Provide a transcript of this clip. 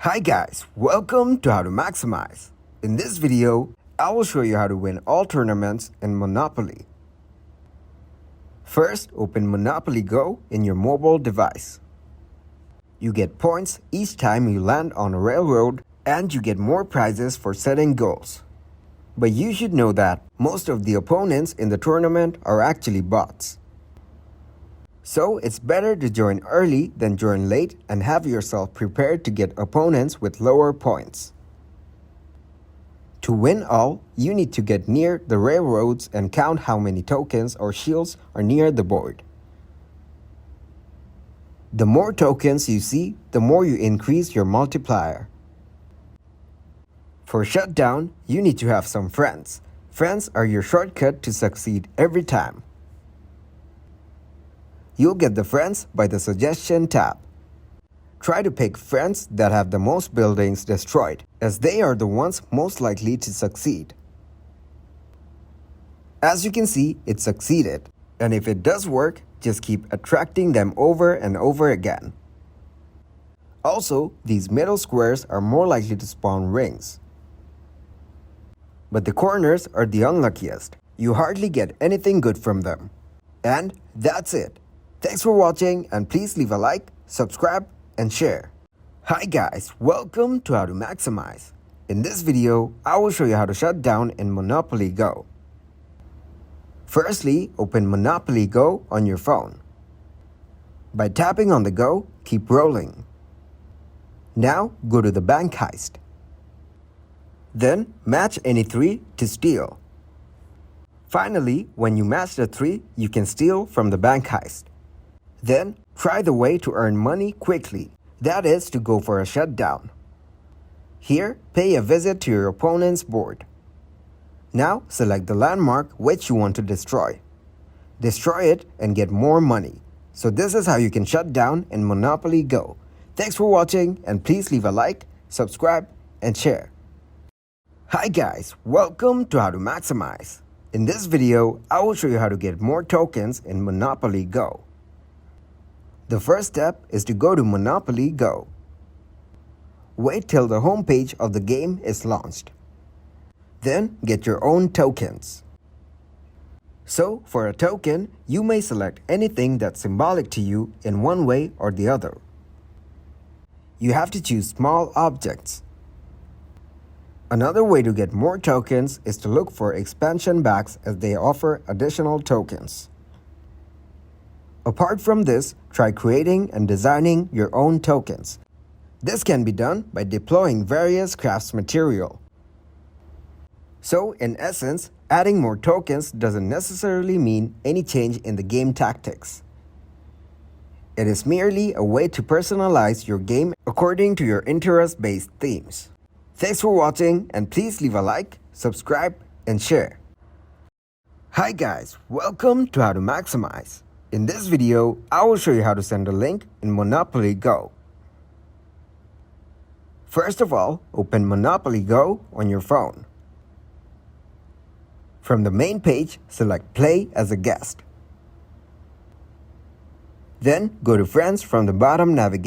Hi guys, welcome to How to Maximize. In this video, I will show you how to win all tournaments in Monopoly. First, open Monopoly Go in your mobile device. You get points each time you land on a railroad and you get more prizes for setting goals. But you should know that most of the opponents in the tournament are actually bots. So it's better to join early than join late and have yourself prepared to get opponents with lower points. To win all, you need to get near the railroads and count how many tokens or shields are near the board. The more tokens you see, the more you increase your multiplier. For shutdown, you need to have some friends. Friends are your shortcut to succeed every time. You'll get the friends by the suggestion tab. Try to pick friends that have the most buildings destroyed, as they are the ones most likely to succeed. As you can see, it succeeded, and if it does work, just keep attracting them over and over again. Also, these middle squares are more likely to spawn rings. But the corners are the unluckiest. You hardly get anything good from them. And that's it. Thanks for watching, and please leave a like, subscribe, and share. Hi guys, welcome to How to Maximize. In this video, I will show you how to shut down in Monopoly Go. Firstly, open Monopoly Go on your phone. By tapping on the Go, keep rolling. Now, go to the bank heist. Then, match any 3 to steal. Finally, when you match the 3, you can steal from the bank heist. Then, try the way to earn money quickly, that is to go for a shutdown. Here, pay a visit to your opponent's board. Now, select the landmark which you want to destroy. Destroy it and get more money. So this is how you can shut down in Monopoly Go. Thanks for watching, and please leave a like, subscribe, and share. Hi guys, welcome to How to Maximize. In this video, I will show you how to get more tokens in Monopoly Go. The first step is to go to Monopoly Go. Wait till the home page of the game is launched. Then get your own tokens. So for a token, you may select anything that's symbolic to you in one way or the other. You have to choose small objects. Another way to get more tokens is to look for expansion packs, as they offer additional tokens. Apart from this, try creating and designing your own tokens. This can be done by deploying various crafts material. So, in essence, adding more tokens doesn't necessarily mean any change in the game tactics. It is merely a way to personalize your game according to your interest-based themes. Thanks for watching, and please leave a like, subscribe, and share. Hi guys, welcome to How to Maximize. In this video, I will show you how to send a link in Monopoly Go. First of all, open Monopoly Go on your phone. From the main page, select Play as a guest. Then, go to Friends from the bottom navigation.